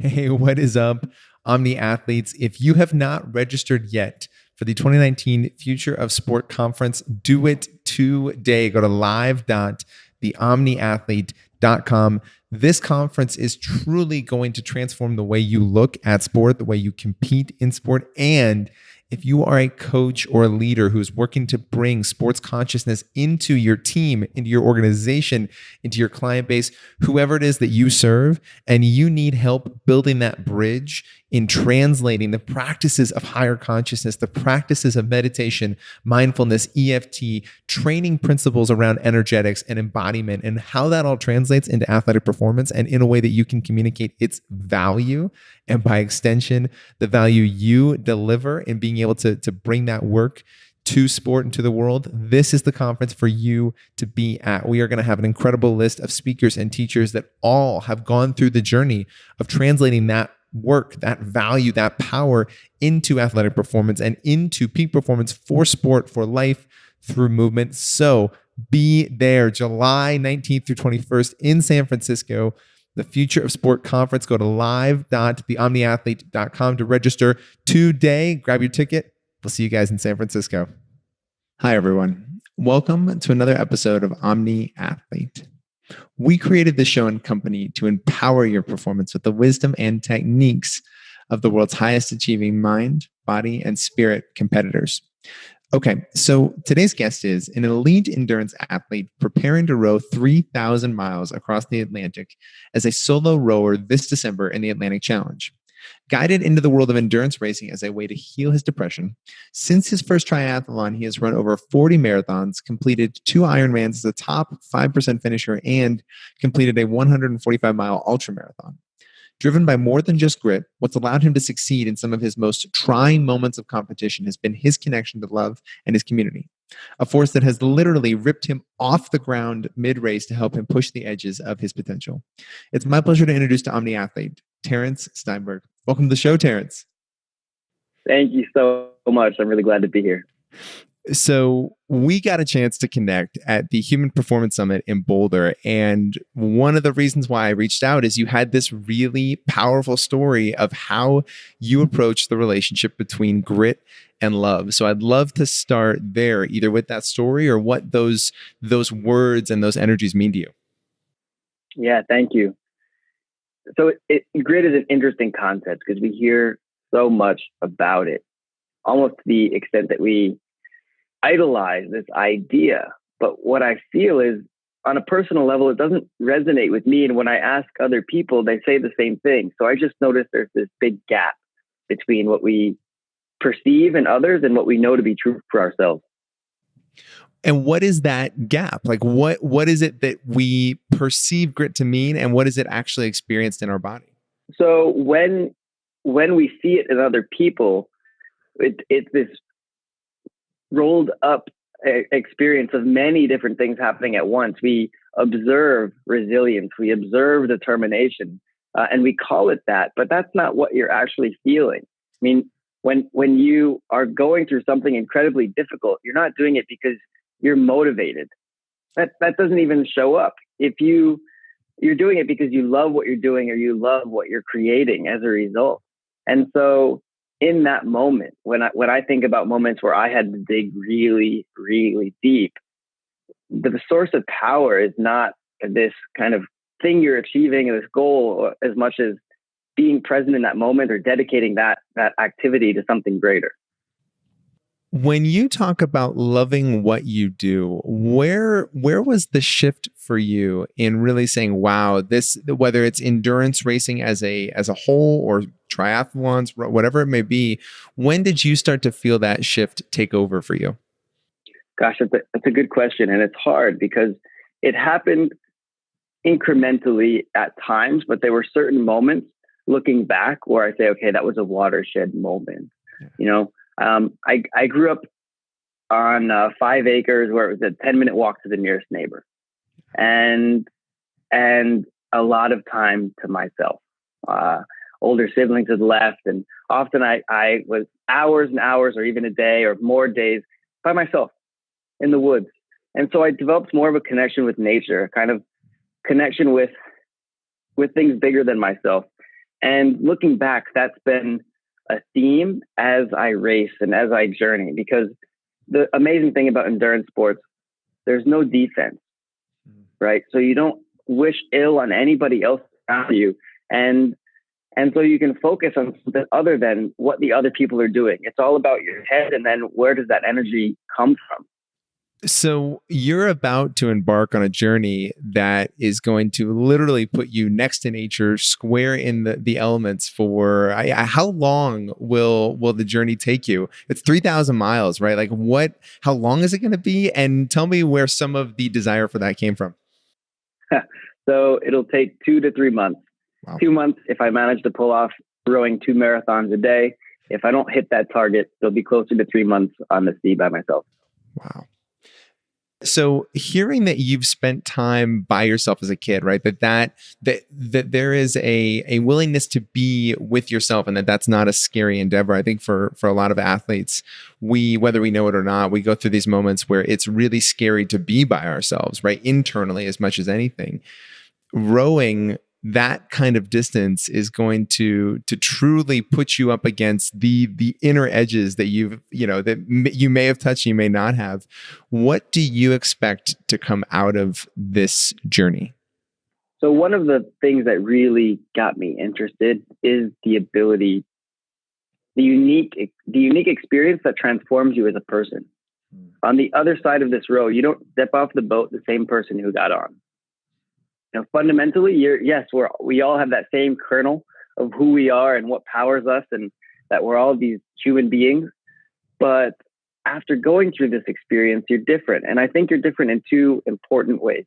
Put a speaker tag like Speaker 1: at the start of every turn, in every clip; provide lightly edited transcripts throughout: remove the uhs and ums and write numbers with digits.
Speaker 1: Hey, what is up, Omni athletes? If you have not registered yet for the 2019 Future of Sport Conference, do it today. Go to live.theomniathlete.com. This conference is truly going to transform the way you look at sport, the way you compete in sport, and if you are a coach or a leader who's working to bring sports consciousness into your team, into your organization, into your client base, whoever it is that you serve, and you need help building that bridge in translating the practices of higher consciousness, the practices of meditation, mindfulness, EFT, training principles around energetics and embodiment, and how that all translates into athletic performance and in a way that you can communicate its value, and by extension, the value you deliver in being able to bring that work to sport and to the world. This is the conference for you to be at. We are going to have an incredible list of speakers and teachers that all have gone through the journey of translating that work, that value, that power into athletic performance and into peak performance for sport, for life, through movement. So be there July 19th through 21st in San Francisco. The Future of Sport Conference. Go to live.theomniathlete.com to register today. Grab your ticket. We'll see you guys in San Francisco. Hi, everyone. Welcome to another episode of Omni Athlete. We created this show and company to empower your performance with the wisdom and techniques of the world's highest achieving mind, body, and spirit competitors. Okay, so today's guest is an elite endurance athlete preparing to row 3,000 miles across the Atlantic as a solo rower this December in the Atlantic Challenge. Guided into the world of endurance racing as a way to heal his depression, since his first triathlon, he has run over 40 marathons, completed 2 Ironmans as a top 5% finisher, and completed a 145-mile ultramarathon. Driven by more than just grit, what's allowed him to succeed in some of his most trying moments of competition has been his connection to love and his community, a force that has literally ripped him off the ground mid-race to help him push the edges of his potential. It's my pleasure to introduce to Omni Athlete, Terence Steinberg. Welcome to the show, Terence.
Speaker 2: Thank you so much. I'm really glad to be here.
Speaker 1: So we got a chance to connect at the Human Performance Summit in Boulder. And one of the reasons why I reached out is you had this really powerful story of how you approach the relationship between grit and love. So I'd love to start there, either with that story or what those words and those energies mean to you.
Speaker 2: Yeah, thank you. So grit is an interesting concept because we hear so much about it, almost to the extent that we idolize this idea. But what I feel is, on a personal level, it doesn't resonate with me. And when I ask other people, they say the same thing. So I just noticed there's this big gap between what we perceive in others and what we know to be true for ourselves.
Speaker 1: And what is that gap? Like what is it that we perceive grit to mean, and what is it actually experienced in our body?
Speaker 2: So when we see it in other people, it's this rolled up experience of many different things happening at once. We observe resilience, we observe determination, and we call it that, but that's not what you're actually feeling. I mean, when you are going through something incredibly difficult, you're not doing it because you're motivated. That doesn't even show up. If you're doing it because you love what you're doing or you love what you're creating as a result. And so in that moment, when I think about moments where I had to dig really, really deep, the source of power is not this kind of thing you're achieving or this goal as much as being present in that moment or dedicating that activity to something greater.
Speaker 1: When you talk about loving what you do, where was the shift for you in really saying, wow, this, whether it's endurance racing as a whole or triathlons, whatever it may be, when did you start to feel that shift take over for you?
Speaker 2: Gosh, that's a good question. And it's hard because it happened incrementally at times, but there were certain moments looking back where I say, okay, that was a watershed moment. Yeah. You know, I grew up on 5 acres where it was a 10-minute walk to the nearest neighbor, and a lot of time to myself. Older siblings had left, and often I was hours and hours, or even a day or more days, by myself in the woods. And so I developed more of a connection with nature, a kind of connection with things bigger than myself. And looking back, that's been a theme as I race and as I journey, because the amazing thing about endurance sports, there's no defense, right? So you don't wish ill on anybody else around you. And so you can focus on something other than what the other people are doing. It's all about your head. And then where does that energy come from?
Speaker 1: So you're about to embark on a journey that is going to literally put you next to nature, square in the elements for how long will the journey take you? It's 3,000 miles, right? Like how long is it going to be? And tell me where some of the desire for that came from.
Speaker 2: So it'll take 2 to 3 months. Wow. 2 months if I manage to pull off rowing 2 marathons a day. If I don't hit that target, it'll be closer to 3 months on the sea by myself.
Speaker 1: Wow. So hearing that you've spent time by yourself as a kid, right? That there is a willingness to be with yourself, and that's not a scary endeavor. I think for a lot of athletes, whether we know it or not, we go through these moments where it's really scary to be by ourselves, right? Internally, as much as anything. Rowing that kind of distance is going to truly put you up against the inner edges that that you may have touched, you may not have. What do you expect to come out of this journey?
Speaker 2: So one of the things that really got me interested is the ability, the unique experience that transforms you as a person. On the other side of this road, you don't step off the boat the same person who got on. Fundamentally, we all have that same kernel of who we are and what powers us, and that we're all these human beings. But after going through this experience, you're different. And I think you're different in 2 important ways.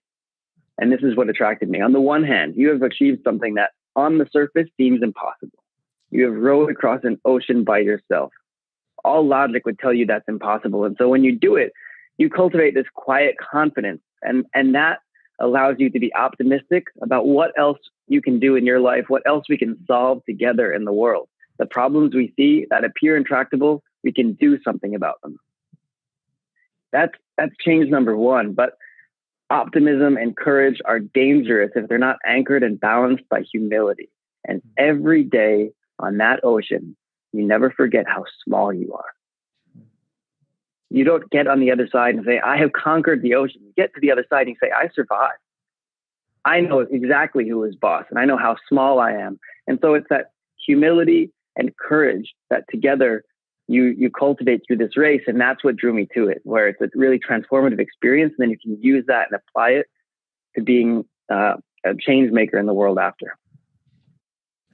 Speaker 2: And this is what attracted me. On the one hand, you have achieved something that on the surface seems impossible. You have rowed across an ocean by yourself. All logic would tell you that's impossible. And so when you do it, you cultivate this quiet confidence, and that allows you to be optimistic about what else you can do in your life, what else we can solve together in the world. The problems we see that appear intractable, we can do something about them. That's change number 1. But optimism and courage are dangerous if they're not anchored and balanced by humility. And every day on that ocean, you never forget how small you are. You don't get on the other side and say, I have conquered the ocean. You get to the other side and you say, I survived. I know exactly who is boss, and I know how small I am. And so it's that humility and courage that together you cultivate through this race. And that's what drew me to it, where it's a really transformative experience. And then you can use that and apply it to being a change maker in the world after.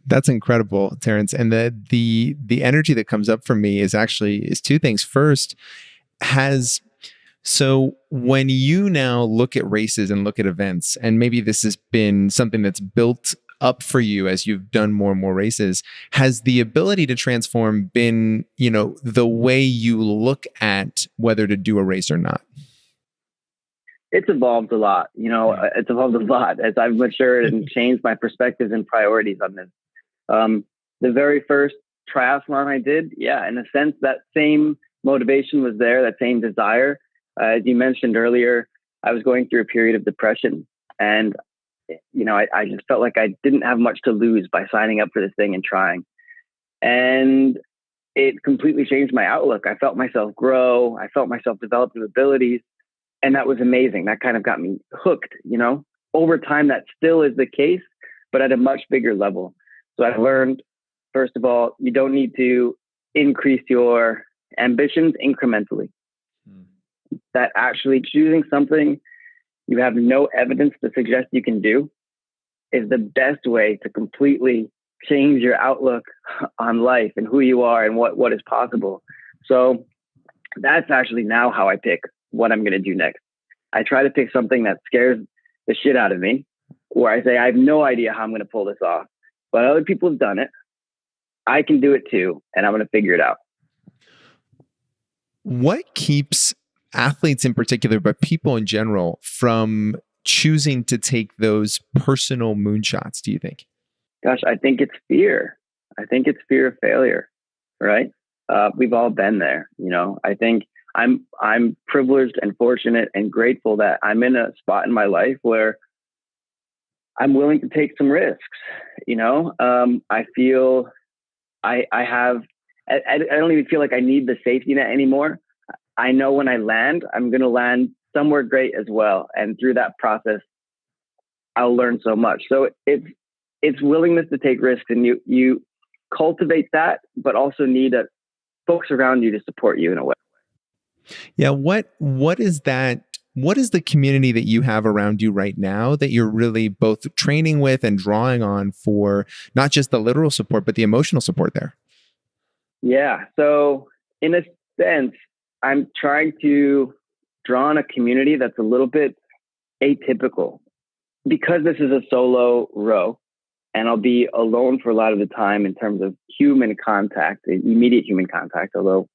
Speaker 1: That's incredible, Terence. And the energy that comes up for me is 2 things. First, so when you now look at races and look at events, and maybe this has been something that's built up for you as you've done more and more races, has the ability to transform been, the way you look at whether to do a race or not?
Speaker 2: It's evolved a lot. It's evolved a lot as I've matured and changed my perspectives and priorities on this. The very first triathlon I did, in a sense, that same motivation was there, that same desire. As you mentioned earlier, I was going through a period of depression, and I just felt like I didn't have much to lose by signing up for this thing and trying. And it completely changed my outlook. I felt myself grow. I felt myself develop new abilities, and that was amazing. That kind of got me hooked. Over time, that still is the case, but at a much bigger level. So I learned, first of all, you don't need to increase your ambitions incrementally. That actually choosing something you have no evidence to suggest you can do is the best way to completely change your outlook on life and who you are and what is possible. So that's actually now how I pick what I'm going to do next. I try to pick something that scares the shit out of me, where I say, I have no idea how I'm going to pull this off, but other people have done it. I can do it too, and I'm going to figure it out.
Speaker 1: What keeps athletes in particular, but people in general, from choosing to take those personal moonshots, do you think?
Speaker 2: Gosh, I think it's fear. I think it's fear of failure, right? We've all been there. I think I'm privileged and fortunate and grateful that I'm in a spot in my life where I'm willing to take some risks. I feel I have, I don't even feel like I need the safety net anymore. I know when I land, I'm going to land somewhere great as well. And through that process, I'll learn so much. So it's willingness to take risks, and you cultivate that, but also need folks around you to support you in a way.
Speaker 1: Yeah. What is that? What is the community that you have around you right now that you're really both training with and drawing on for not just the literal support, but the emotional support there?
Speaker 2: Yeah. So in a sense, I'm trying to draw on a community that's a little bit atypical because this is a solo row, and I'll be alone for a lot of the time in terms of human contact, immediate human contact, although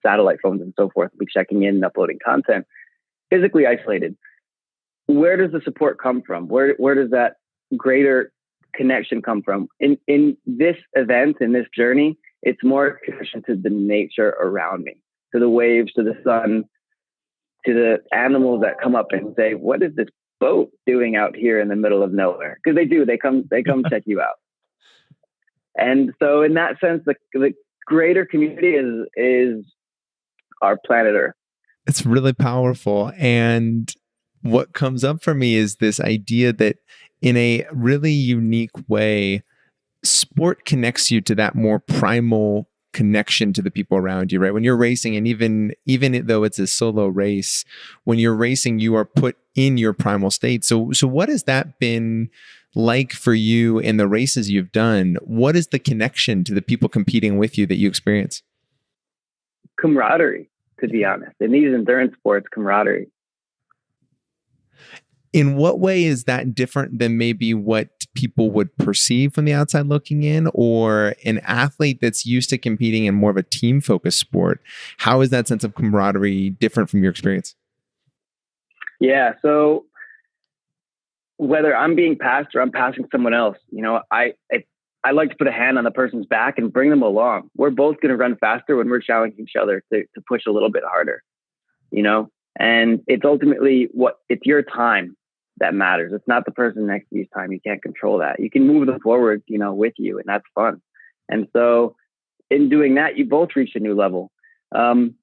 Speaker 2: satellite phones and so forth will be checking in and uploading content, physically isolated. Where does the support come from? Where does that greater connection come from? In this event, in this journey, it's more connection to the nature around me, to the waves, to the sun, to the animals that come up and say, what is this boat doing out here in the middle of nowhere? Because they come check you out. And so in that sense, the greater community is our planet Earth.
Speaker 1: It's really powerful. And what comes up for me is this idea that in a really unique way, sport connects you to that more primal connection to the people around you, right? When you're racing, and even though it's a solo race, when you're racing, you are put in your primal state. So what has that been like for you in the races you've done? What is the connection to the people competing with you that you experience?
Speaker 2: Camaraderie, to be honest. In these endurance sports, camaraderie.
Speaker 1: In what way is that different than maybe what people would perceive from the outside looking in, or an athlete that's used to competing in more of a team focused sport? How is that sense of camaraderie different from your experience?
Speaker 2: Yeah. So whether I'm being passed or I'm passing someone else, I like to put a hand on the person's back and bring them along. We're both going to run faster when we're challenging each other to push a little bit harder, and it's ultimately it's your time that matters. It's not the person next to you's time. You can't control that. You can move them forward, with you, and that's fun. And so in doing that, you both reach a new level. And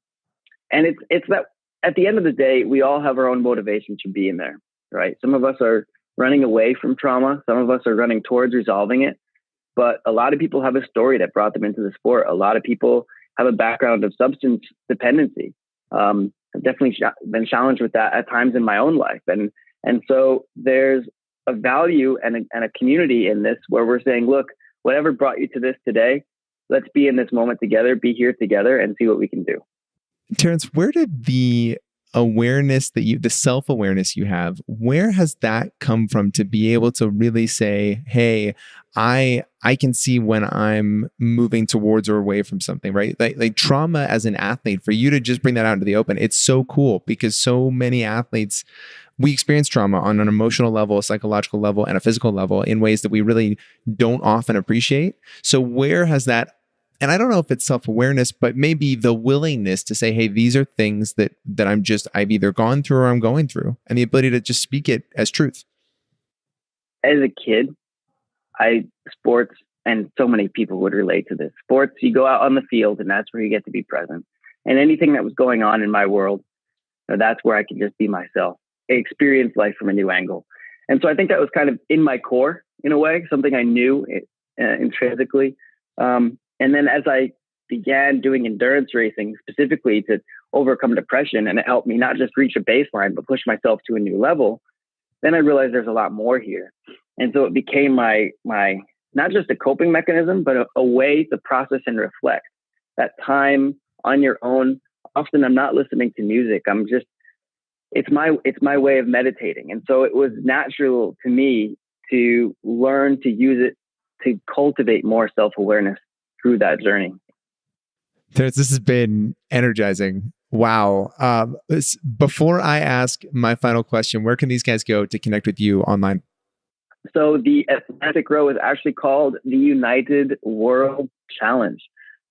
Speaker 2: it's that at the end of the day, we all have our own motivation to be in there, right? Some of us are running away from trauma. Some of us are running towards resolving it. But a lot of people have a story that brought them into the sport. A lot of people have a background of substance dependency. I've definitely been challenged with that at times in my own life. And so there's a value and a community in this where we're saying, look, whatever brought you to this today, let's be in this moment together, be here together, and see what we can do.
Speaker 1: Terence, where did the awareness the self-awareness you have, where has that come from to be able to really say, hey, I can see when I'm moving towards or away from something, right? Like trauma as an athlete, for you to just bring that out into the open, it's so cool because so many athletes, we experience trauma on an emotional level, a psychological level, and a physical level in ways that we really don't often appreciate. So where has that, and I don't know if it's self-awareness, but maybe the willingness to say, hey, these are things that I've either gone through or I'm going through, and the ability to just speak it as truth.
Speaker 2: As a kid, sports, and so many people would relate to this. Sports, you go out on the field and that's where you get to be present. And anything that was going on in my world, that's where I could just be myself, experience life from a new angle. And so I think that was kind of in my core, in a way, something I knew intrinsically. And then as I began doing endurance racing specifically to overcome depression, and it helped me not just reach a baseline, but push myself to a new level, then I realized there's a lot more here. And so it became my not just a coping mechanism, but a way to process and reflect. That time on your own. Often I'm not listening to music. It's my way of meditating. And so it was natural to me to learn to use it to cultivate more self-awareness through that journey.
Speaker 1: Terence, this has been energizing. Wow. Before I ask my final question, where can these guys go to connect with you online?
Speaker 2: So the Atlantic Row is actually called the United World Challenge.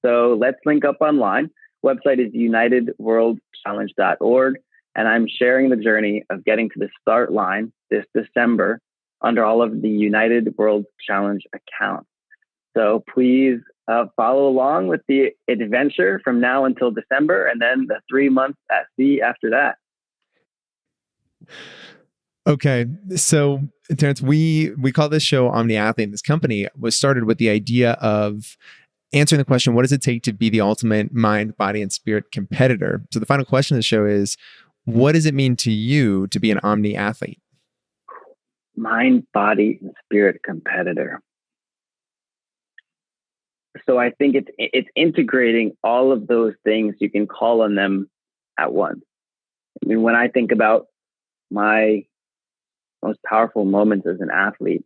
Speaker 2: So let's link up online. Website is unitedworldchallenge.org. And I'm sharing the journey of getting to the start line this December under all of the United World Challenge accounts. So please follow along with the adventure from now until December, and then the 3 months at sea after that.
Speaker 1: Okay. So Terence, we call this show Omni Athle. This company was started with the idea of answering the question, what does it take to be the ultimate mind, body, and spirit competitor? So the final question of the show is, what does it mean to you to be an Omni athlete?
Speaker 2: Mind, body, and spirit competitor. So I think it's integrating all of those things. You can call on them at once. I mean, when I think about my most powerful moments as an athlete,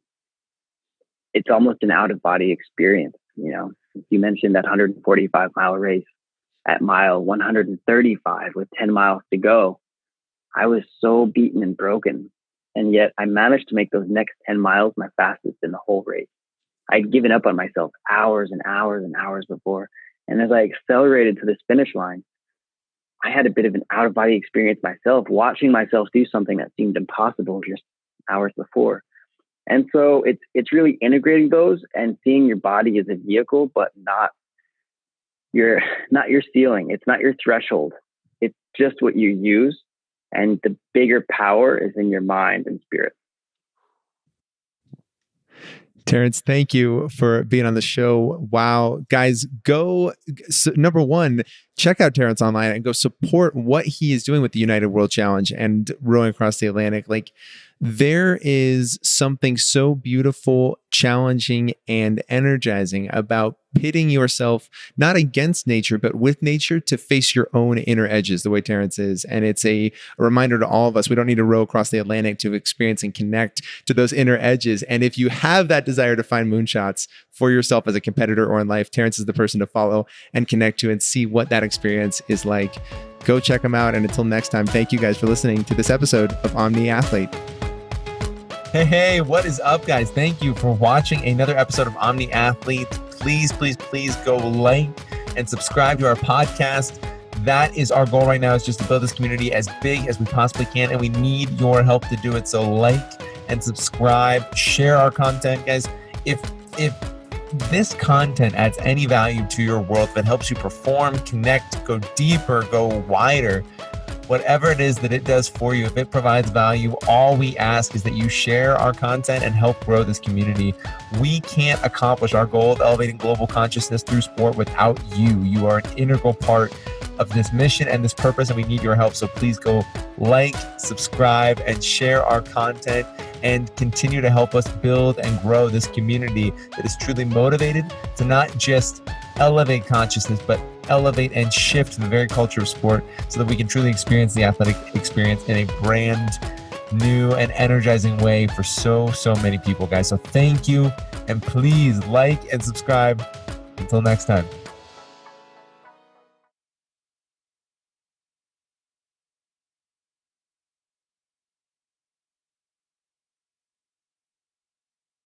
Speaker 2: it's almost an out-of-body experience. You know, you mentioned that 145-mile race at mile 135 with 10 miles to go. I was so beaten and broken, and yet I managed to make those next 10 miles my fastest in the whole race. I'd given up on myself hours and hours and hours before. And as I accelerated to this finish line, I had a bit of an out-of-body experience myself, watching myself do something that seemed impossible just hours before. And so it's really integrating those and seeing your body as a vehicle, but not your ceiling. It's not your threshold. It's just what you use. And the bigger power is in your mind and spirit.
Speaker 1: Terence, thank you for being on the show. Wow. Guys, number one, check out Terence online and go support what he is doing with the United World Challenge and rowing across the Atlantic. Like, there is something so beautiful, challenging, and energizing about pitting yourself not against nature, but with nature to face your own inner edges the way Terence is. And it's a reminder to all of us, we don't need to row across the Atlantic to experience and connect to those inner edges. And if you have that desire to find moonshots for yourself as a competitor or in life, Terence is the person to follow and connect to and see what that experience is like. Go check him out. And until next time, thank you guys for listening to this episode of Omni Athle. Hey, what is up, guys? Thank you for watching another episode of Omni Athle. Please, please, please go like and subscribe to our podcast. That is our goal right now, is just to build this community as big as we possibly can, and we need your help to do it. So like and subscribe, share our content, guys. If this content adds any value to your world, if it helps you perform, connect, go deeper, go wider, whatever it is that it does for you, if it provides value, all we ask is that you share our content and help grow this community. We can't accomplish our goal of elevating global consciousness through sport without you. You are an integral part of this mission and this purpose, and we need your help. So please go like, subscribe, and share our content, and continue to help us build and grow this community that is truly motivated to not just elevate consciousness, but elevate and shift the very culture of sport so that we can truly experience the athletic experience in a brand new and energizing way for so many people, guys. So thank you, and please like and subscribe. Until next time.